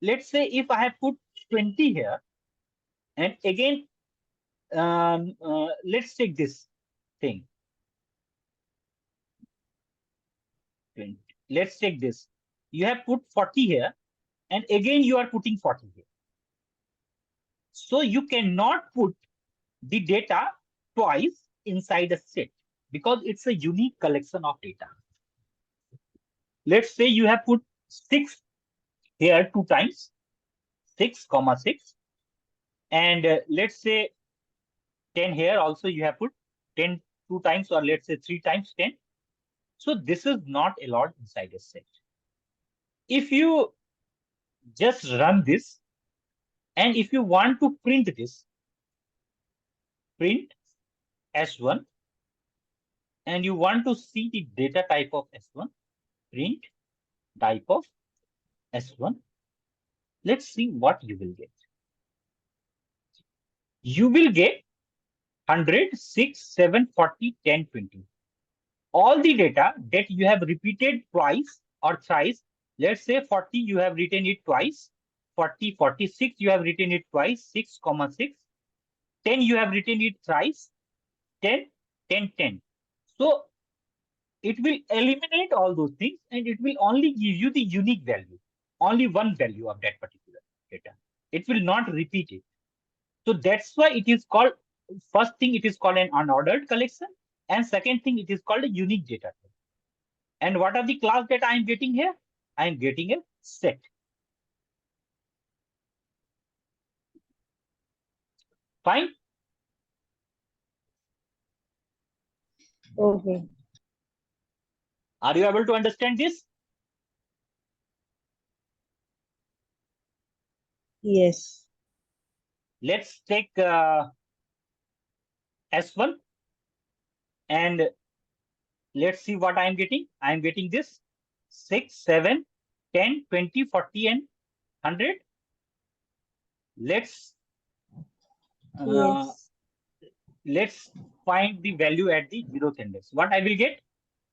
Let's say if I have put 20 here, and again, let's take this thing. 20. Let's take this. You have put 40 here, and again you are putting 40 here. So you cannot put the data twice inside a set because it's a unique collection of data. Let's say you have put 6 here 2 times, 6, 6, and let's say 10 here also you have put 10 2 times, or let's say 3 times 10. So this is not allowed inside a set. If you just run this, and if you want to print this, print S1, and you want to see the data type of S1, print type of S1. Let's see what you will get. You will get 100, 6, 7, 40, 10, 20. All the data that you have repeated twice or thrice. Let's say 40, you have written it twice. 40, 46, you have written it twice, 6, 6. 10, you have written it thrice. 10, 10, 10. So it will eliminate all those things, and it will only give you the unique value, only one value of that particular data. It will not repeat it. So that's why it is called, first thing, it is called an unordered collection, and second thing, it is called a unique data type. And what are the class that I am getting here? I am getting a set. Fine. Okay. Are you able to understand this? Yes. Let's take S1, and let's see what I am getting. I am getting this 6, 7, 10, 20, 40, and 100. Let's Yes. let's find the value at the 0th index. What I will get,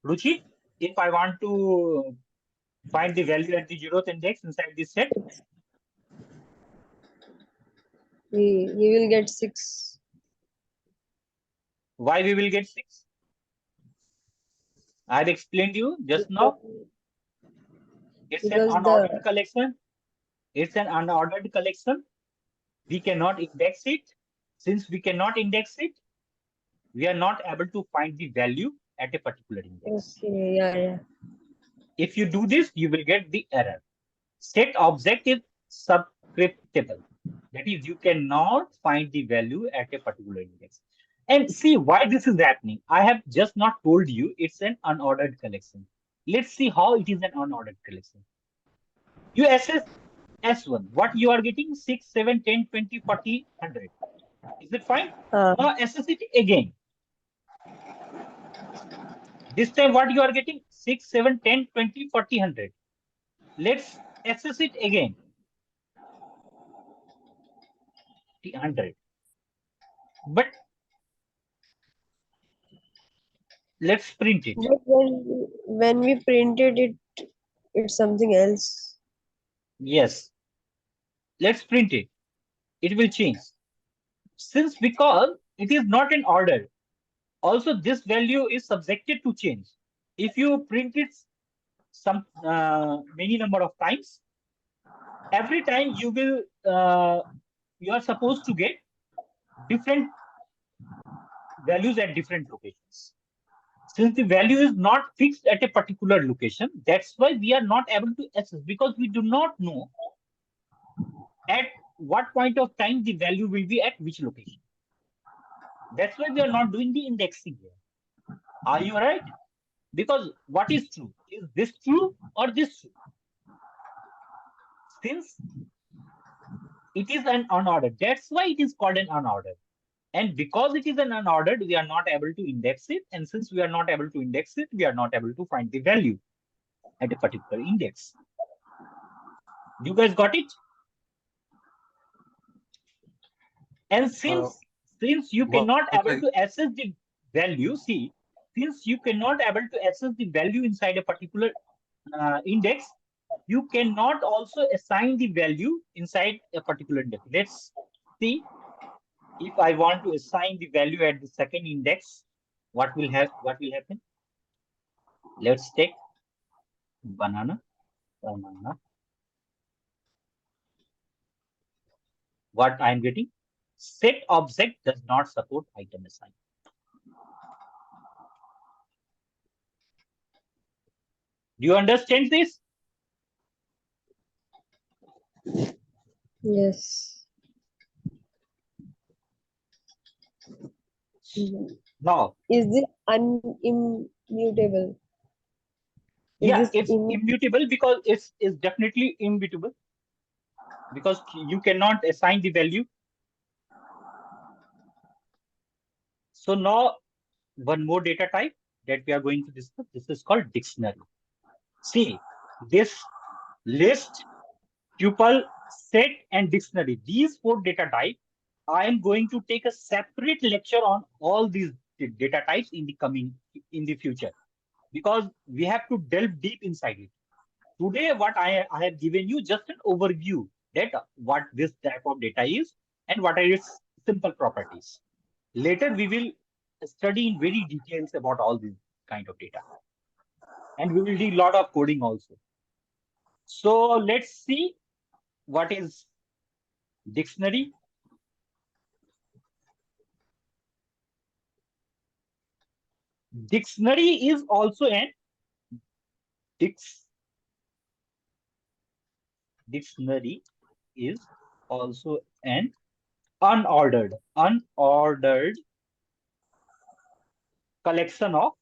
Ruchi, if I want to find the value at the 0th index inside this set? We will get 6. Why we will get 6? I had explained you just now. It's an Because unordered collection. It's an unordered collection. We cannot index it. Since we cannot index it, we are not able to find the value at a particular index. Okay, yeah. If you do this, you will get the error. Set object is subscriptable. That is, you cannot find the value at a particular index. And see why this is happening. I have just not told you it's an unordered collection. Let's see how it is an unordered collection. You assess S1. What you are getting? 6, 7, 10, 20, 40, 100. Is it fine? Now assess it again. This time what you are getting? 6, 7, 10, 20, 40, 100. Let's assess it again. 100. But let's print it. But when we printed it, it's something else. Yes. Let's print it. It will change. Since because it is not an order. Also, this value is subjected to change. If you print it some many number of times, every time you will you are supposed to get different values at different locations. Since the value is not fixed at a particular location, that's why we are not able to assess, because we do not know at what point of time the value will be at which location. That's why we are not doing the indexing here. Are you right? Because what is true? Is this true or this true? Since it is an unordered, that's why it is called an unordered. And because it is an unordered, we are not able to index it. And since we are not able to index it, we are not able to find the value at a particular index. You guys got it? And since you cannot able to assess the value, see, since you cannot able to access the value inside a particular index, you cannot also assign the value inside a particular index. Let's see, if I want to assign the value at the second index, what will happen? Let's take banana. What I'm getting? Set object does not support item assign. Do you understand this? Yes. Now, Is this immutable? yeah, it's immutable because it's definitely immutable because you cannot assign the value. So now one more data type that we are going to discuss. This is called dictionary. See, this list, tuple, set, and dictionary. These four data types, I am going to take a separate lecture on all these data types in the future, because we have to delve deep inside it. Today, what I have given you just an overview that what this type of data is and what are its simple properties. Later, we will study in very details about all these kind of data. And we will do a lot of coding also. So let's see what is dictionary. Dictionary is also an dictionary is also an unordered collection of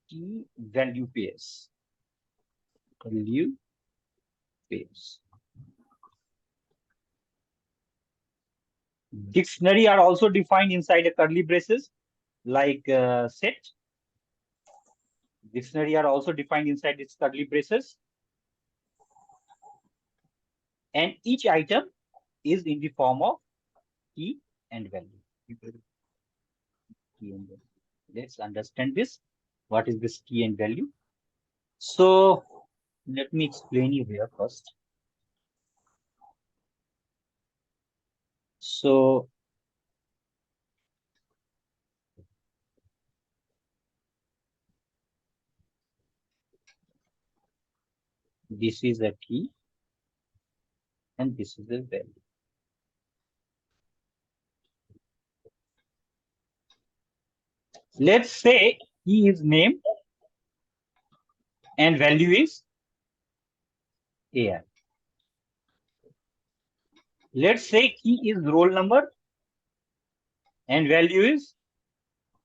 key value pairs. Dictionary are also defined inside a curly braces like set. Dictionary are also defined inside its curly braces. And each item is in the form of key and value. Let's understand this. What is this key and value? So let me explain you here first. So this is a key and this is a value. Let's say key is name and value is AI. Let's say key is roll number and value is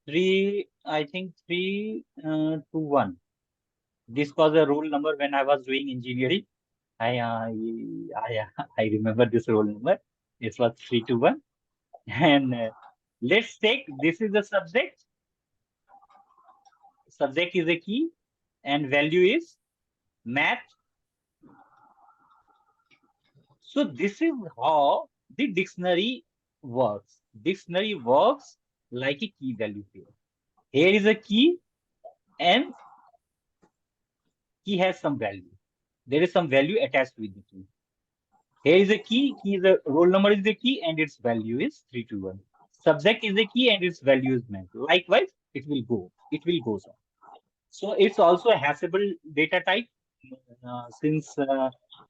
3, I think 321. This was a roll number when I was doing engineering. I remember this roll number. It was 321. And let's take this is the subject. Subject is a key and value is math. So this is how the dictionary works. Dictionary works like a key value pair. Here is a key and key has some value. There is some value attached with the key. Here is a key is a roll number is the key and its value is 321. Subject is the key and its value is math. Likewise, it will go on. So it's also a hashable data type. Since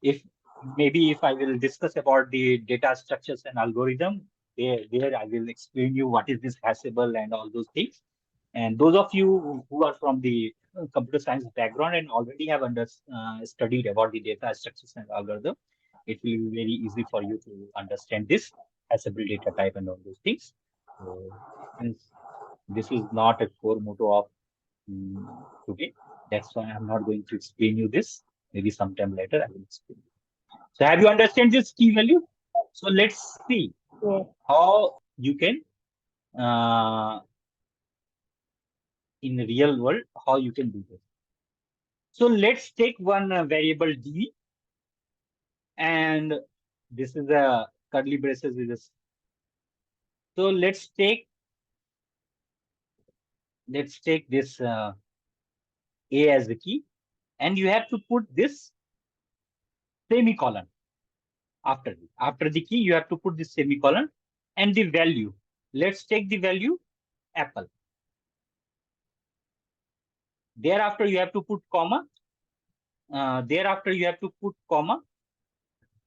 if I will discuss about the data structures and algorithm, there I will explain you what is this hashable and all those things. And those of you who are from the computer science background and already have studied about the data structures and algorithm, it will be very easy for you to understand this hashable data type and all those things. So, since this is not a core motto of today, that's why I'm not going to explain you this. Maybe sometime later I will explain. So have you understand this key value? So let's see how you can in the real world, how you can do this. So let's take one variable d, and this is a curly braces with this So let's take this A as the key, and you have to put this semicolon after the key. You have to put this semicolon and the value. Let's take the value apple. Thereafter, you have to put comma. Thereafter, you have to put comma,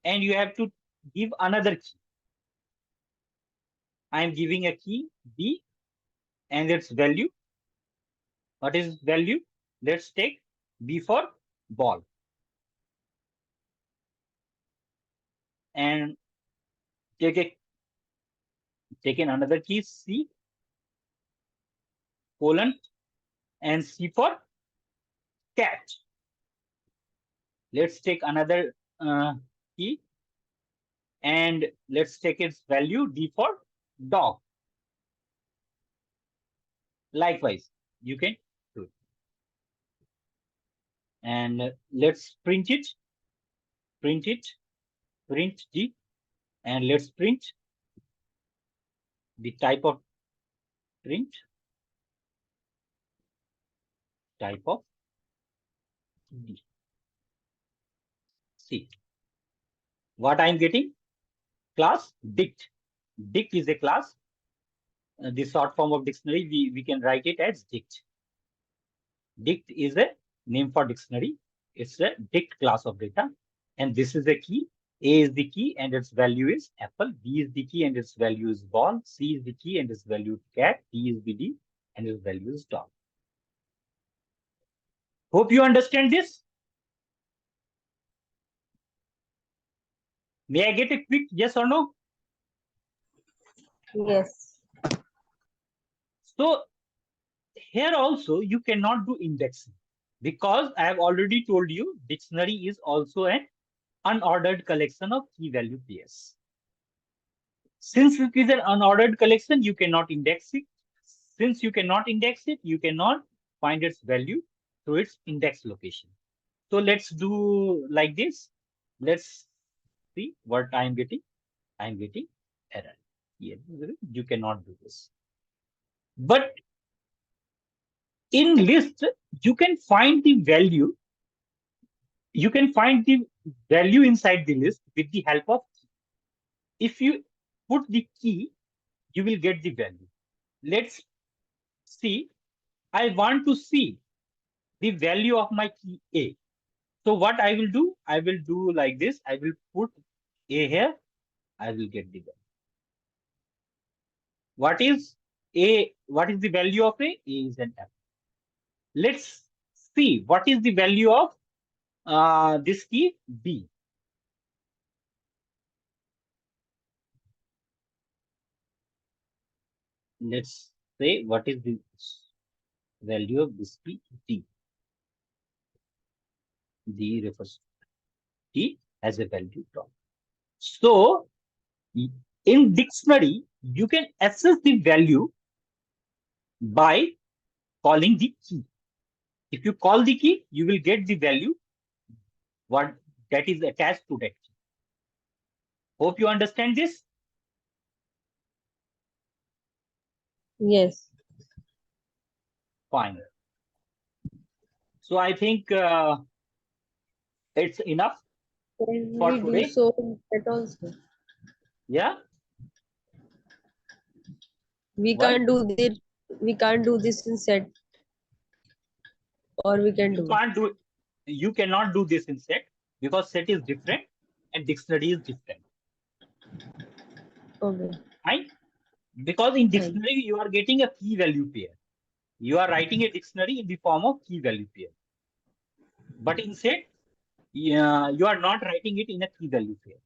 and you have to give another key. I am giving a key B, and its value. What is value? Let's take B for ball. And take another key C, colon, and C for cat. Let's take another key, and let's take its value D for dog. Likewise, you can do it. And let's print D, and let's print the type of D. See what I'm getting? Class dict. Dict is a class. The short form of dictionary, we can write it as dict. Dict is a name for dictionary. It's a dict class of data. And this is a key. A is the key and its value is apple. B is the key and its value is ball. C is the key and its value is cat. D is the D and its value is dog. Hope you understand this. May I get a quick yes or no? Yes. So here also you cannot do indexing, because I have already told you dictionary is also an unordered collection of key value pairs. Since it is an unordered collection, you cannot index it. Since you cannot index it, you cannot find its value through its index location. So let's do like this. Let's see what I am getting. I am getting error. Here, you cannot do this. But in list, you can find the value. You can find the value inside the list with the help of key. If you put the key, you will get the value. Let's see. I want to see the value of my key A. So what I will do like this. I will put A here. I will get the value. What is A? What is the value of A? A is an apple. Let's see what is the value of this key B. Let's say what is the value of this key D. D refers to D as a value term. So in dictionary, you can access the value by calling the key. If you call the key, you will get the value what that is attached to that key. Hope you understand this. Yes. Fine. So I think it's enough Can for we do today. so in set also? Yeah. We What? can't do this. We can't do this in set. Or we can You do. can't do. You cannot do this in set, because set is different and dictionary is different. Okay. Right? Because in Fine. dictionary you are getting a key value pair. You are writing a dictionary in the form of key value pair. But in set, you are not writing it in a key value pair.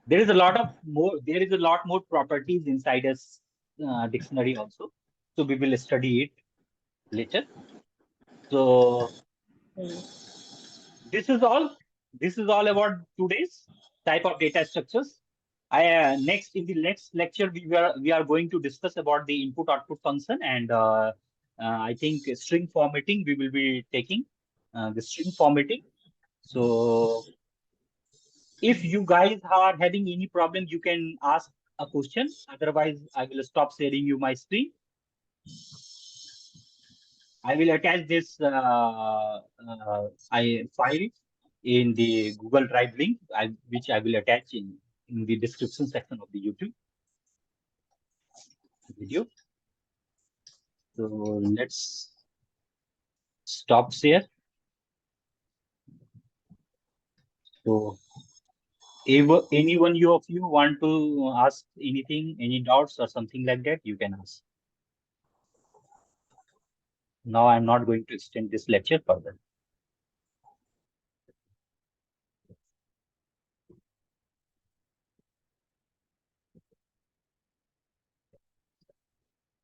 There is a lot more properties inside a dictionary also. So we will study it later. So this is all about today's type of data structures. Next in the next lecture we are going to discuss about the input output function, and I think string formatting we will be taking the string formatting. So if you guys are having any problem, you can ask a question. Otherwise, I will stop sharing you my screen. I will attach this file in the Google Drive link, which I will attach in the description section of the YouTube video. So let's stop share. So any one of you want to ask anything, any doubts or something like that, you can ask. Now I'm not going to extend this lecture further.